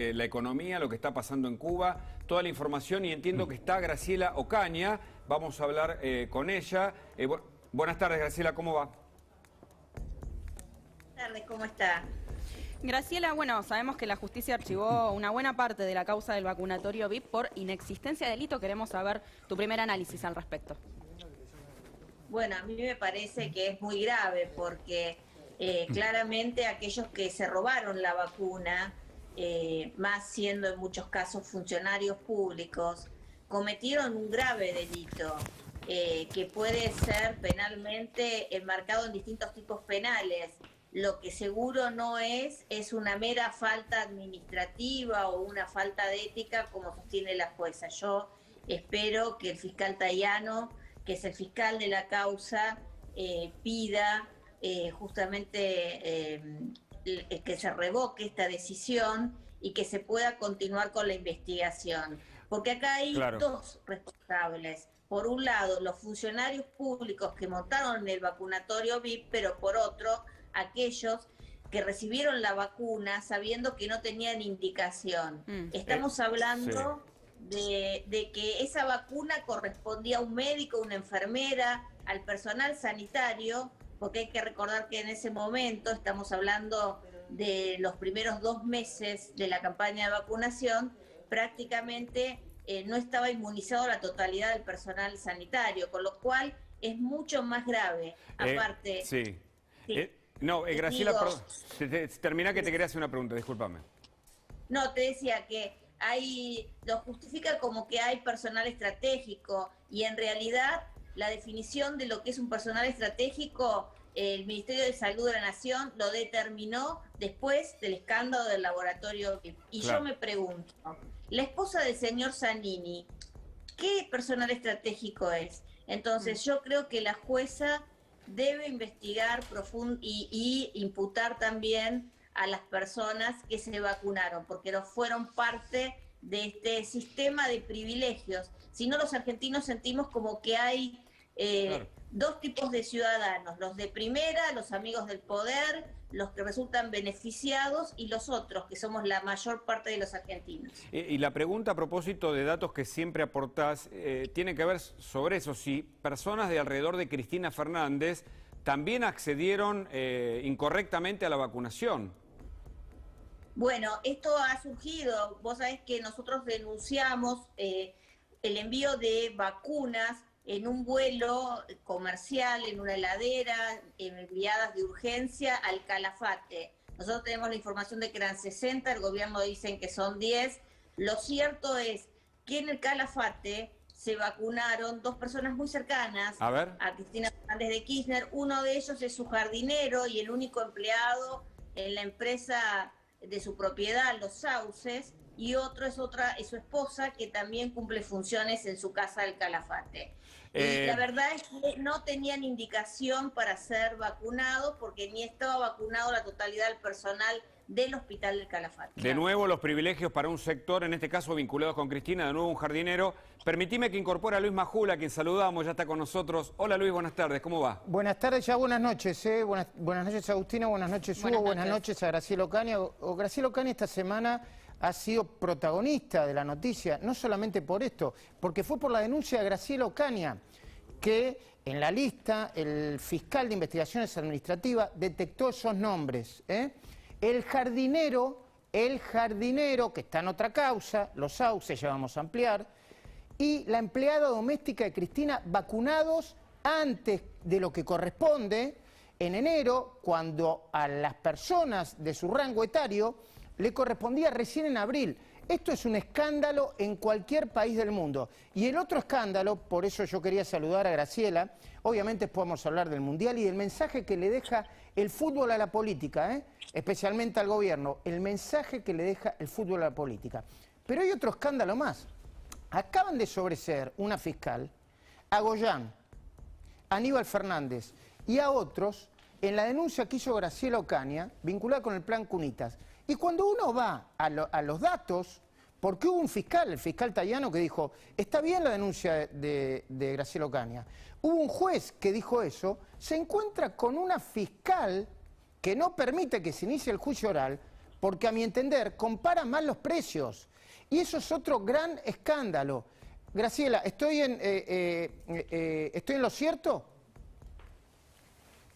la economía, lo que está pasando en Cuba, toda la información, y entiendo que está Graciela Ocaña. Vamos a hablar con ella. Buenas tardes, Graciela, ¿cómo va? Buenas tardes, ¿cómo está? Graciela, bueno, sabemos que la justicia archivó una buena parte de la causa del vacunatorio VIP por inexistencia de delito. Queremos saber tu primer análisis al respecto. Bueno, a mí me parece que es muy grave porque claramente aquellos que se robaron la vacuna, más siendo en muchos casos funcionarios públicos, cometieron un grave delito que puede ser penalmente enmarcado en distintos tipos penales. Lo que seguro no es una mera falta administrativa o una falta de ética como sostiene la jueza. Yo espero que el fiscal Tayano, que es el fiscal de la causa, pida justamente que se revoque esta decisión y que se pueda continuar con la investigación. Porque acá hay dos responsables. Por un lado, los funcionarios públicos que montaron el vacunatorio VIP, pero por otro, aquellos que recibieron la vacuna sabiendo que no tenían indicación. Estamos hablando de que esa vacuna correspondía a un médico, una enfermera, al personal sanitario, porque hay que recordar que en ese momento, estamos hablando de los primeros 2 meses de la campaña de vacunación, prácticamente no estaba inmunizado la totalidad del personal sanitario, con lo cual es mucho más grave. Aparte... No, Graciela, termina que te quería hacer una pregunta, discúlpame. No, te decía que lo justifica como que hay personal estratégico y en realidad la definición de lo que es un personal estratégico, el Ministerio de Salud de la Nación lo determinó después del escándalo del laboratorio. Y yo me pregunto, la esposa del señor Zanini, ¿qué personal estratégico es? Entonces yo creo que la jueza debe investigar y imputar también a las personas que se vacunaron, porque no fueron parte de este sistema de privilegios. Si no, los argentinos sentimos como que hay dos tipos de ciudadanos, los de primera, los amigos del poder, los que resultan beneficiados, y los otros, que somos la mayor parte de los argentinos. Y la pregunta a propósito de datos que siempre aportás, tiene que ver sobre eso, si personas de alrededor de Cristina Fernández también accedieron incorrectamente a la vacunación. Bueno, esto ha surgido, vos sabés que nosotros denunciamos el envío de vacunas en un vuelo comercial, en una heladera, enviadas de urgencia al Calafate. Nosotros tenemos la información de que eran 60, el gobierno dice que son 10. Lo cierto es que en el Calafate se vacunaron 2 personas muy cercanas a Cristina Fernández de Kirchner. Uno de ellos es su jardinero y el único empleado en la empresa de su propiedad, Los Sauces, y otro es su esposa, que también cumple funciones en su casa del Calafate. Y la verdad es que no tenían indicación para ser vacunados porque ni estaba vacunado la totalidad del personal del hospital del Calafate. De nuevo los privilegios para un sector, en este caso vinculados con Cristina, de nuevo un jardinero. Permitime que incorpore a Luis Majula, a quien saludamos, ya está con nosotros. Hola Luis, buenas tardes, ¿cómo va? Buenas tardes, ya buenas noches, buenas noches Agustina, buenas noches Hugo, buenas noches a Graciela Ocaña. Graciela Ocaña esta semana ha sido protagonista de la noticia, no solamente por esto, porque fue por la denuncia de Graciela Ocaña, que en la lista el fiscal de investigaciones administrativas detectó esos nombres. El jardinero que está en otra causa, Los Sauces, ya vamos a ampliar, y la empleada doméstica de Cristina, vacunados antes de lo que corresponde, en enero, cuando a las personas de su rango etario le correspondía recién en abril. Esto es un escándalo en cualquier país del mundo. Y el otro escándalo, por eso yo quería saludar a Graciela, obviamente podemos hablar del Mundial y del mensaje que le deja el fútbol a la política, especialmente al gobierno, el mensaje que le deja el fútbol a la política. Pero hay otro escándalo más. Acaban de sobreseer una fiscal, a Goyán, a Aníbal Fernández y a otros en la denuncia que hizo Graciela Ocaña vinculada con el plan Cunitas. Y cuando uno va a los datos, porque hubo un fiscal, el fiscal Tayano, que dijo, está bien la denuncia de Graciela Ocaña, hubo un juez que dijo eso, se encuentra con una fiscal que no permite que se inicie el juicio oral porque a mi entender compara mal los precios. Y eso es otro gran escándalo. Graciela, ¿estoy en lo cierto?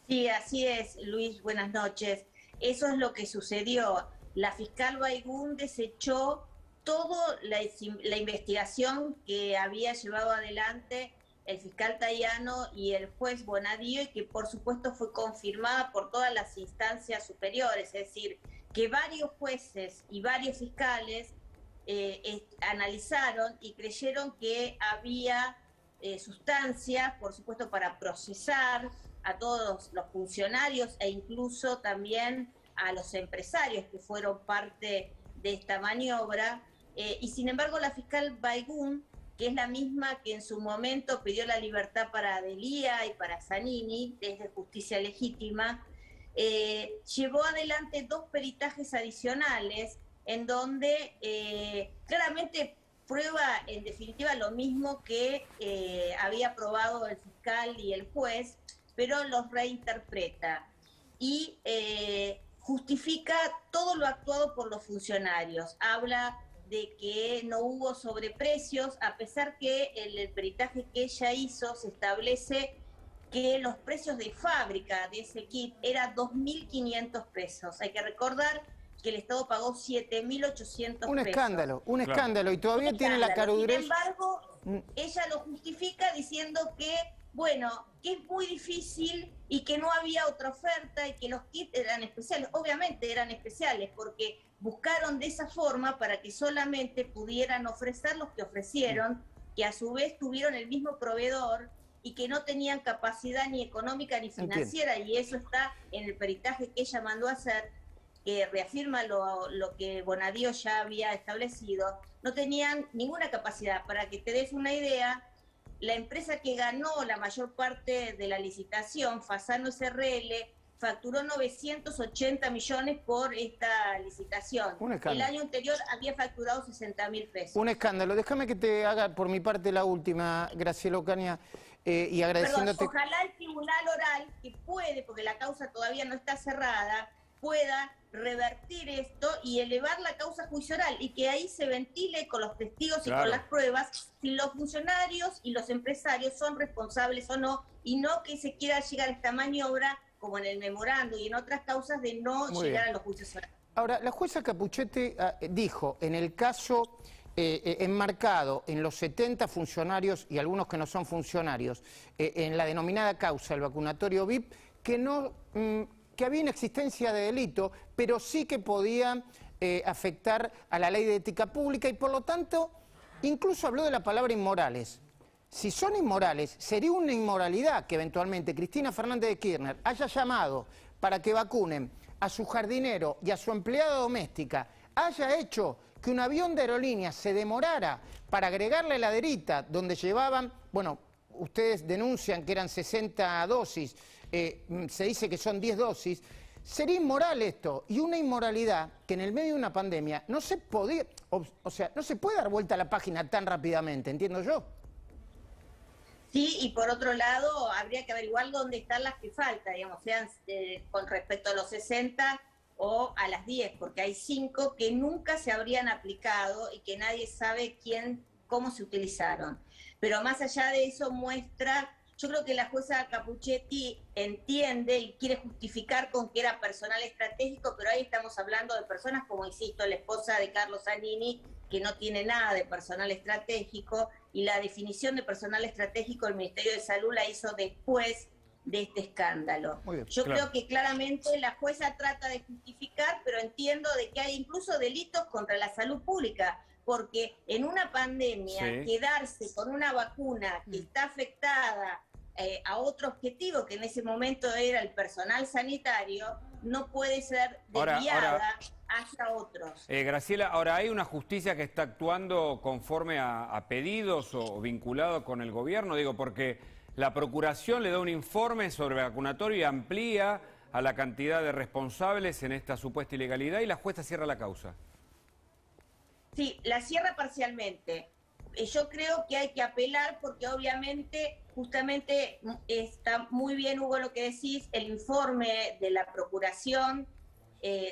Sí, así es, Luis, buenas noches. Eso es lo que sucedió. La fiscal Baigún desechó toda la investigación que había llevado adelante el fiscal Tayano y el juez Bonadío, y que por supuesto fue confirmada por todas las instancias superiores, es decir, que varios jueces y varios fiscales analizaron y creyeron que había sustancias, por supuesto, para procesar a todos los funcionarios e incluso también a los empresarios que fueron parte de esta maniobra. Y sin embargo, la fiscal Baigún, que es la misma que en su momento pidió la libertad para Delía y para Zanini, desde Justicia Legítima, llevó adelante 2 peritajes adicionales en donde claramente prueba en definitiva lo mismo que había probado el fiscal y el juez, pero los reinterpreta y justifica todo lo actuado por los funcionarios. Habla de que no hubo sobreprecios, a pesar que en el peritaje que ella hizo se establece que los precios de fábrica de ese kit eran 2.500 pesos. Hay que recordar que el Estado pagó 7.800 pesos. Un escándalo, y todavía tiene la carudez. Sin embargo, ella lo justifica diciendo que, bueno, que es muy difícil y que no había otra oferta y que los kits eran especiales. Obviamente eran especiales porque buscaron de esa forma para que solamente pudieran ofrecer los que ofrecieron, que a su vez tuvieron el mismo proveedor y que no tenían capacidad ni económica ni financiera. Entiendo. Y eso está en el peritaje que ella mandó a hacer, que reafirma lo que Bonadío ya había establecido. No tenían ninguna capacidad. Para que te des una idea, la empresa que ganó la mayor parte de la licitación, Fasano SRL, facturó 980 millones por esta licitación. El año anterior había facturado 60.000 pesos. Un escándalo. Déjame que te haga por mi parte la última, Graciela Ocaña, y agradeciéndote. Perdón, ojalá el tribunal oral, que puede, porque la causa todavía no está cerrada, pueda revertir esto y elevar la causa a juicio oral y que ahí se ventile con los testigos y con las pruebas si los funcionarios y los empresarios son responsables o no, y no que se quiera llegar a esta maniobra como en el memorando y en otras causas de no llegar a los juicios orales. Ahora, la jueza Capuchetti dijo, en el caso enmarcado en los 70 funcionarios y algunos que no son funcionarios, en la denominada causa, el vacunatorio VIP, que no... que había inexistencia de delito, pero sí que podía afectar a la ley de ética pública y por lo tanto incluso habló de la palabra inmorales. Si son inmorales, sería una inmoralidad que eventualmente Cristina Fernández de Kirchner haya llamado para que vacunen a su jardinero y a su empleada doméstica, haya hecho que un avión de aerolíneas se demorara para agregar la heladerita donde llevaban, bueno, ustedes denuncian que eran 60 dosis, se dice que son 10 dosis, sería inmoral esto, y una inmoralidad que en el medio de una pandemia no se podía, o sea, no se puede dar vuelta a la página tan rápidamente, entiendo yo. Sí, y por otro lado, habría que averiguar dónde están las que faltan, digamos, sean con respecto a los 60 o a las 10, porque hay 5 que nunca se habrían aplicado y que nadie sabe cómo se utilizaron. Pero más allá de eso muestra, yo creo que la jueza Capuchetti entiende y quiere justificar con que era personal estratégico, pero ahí estamos hablando de personas como, insisto, la esposa de Carlos Zanini, que no tiene nada de personal estratégico, y la definición de personal estratégico el Ministerio de Salud la hizo después de este escándalo. Yo creo que claramente la jueza trata de justificar, pero entiendo de que hay incluso delitos contra la salud pública, porque en una pandemia quedarse con una vacuna que está afectada a otro objetivo, que en ese momento era el personal sanitario, no puede ser desviada hacia otros. Graciela, ahora hay una justicia que está actuando conforme a pedidos o vinculado con el gobierno, digo, porque la Procuración le da un informe sobre vacunatorio y amplía a la cantidad de responsables en esta supuesta ilegalidad y la jueza cierra la causa. Sí, la cierra parcialmente. Yo creo que hay que apelar porque obviamente, justamente está muy bien, Hugo, lo que decís, el informe de la Procuración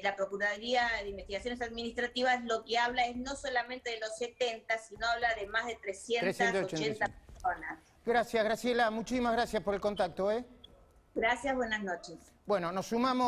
la Procuraduría de Investigaciones Administrativas lo que habla es no solamente de los 70, sino habla de más de 380 personas. Gracias, Graciela. Muchísimas gracias por el contacto. Gracias, buenas noches. Bueno, nos sumamos.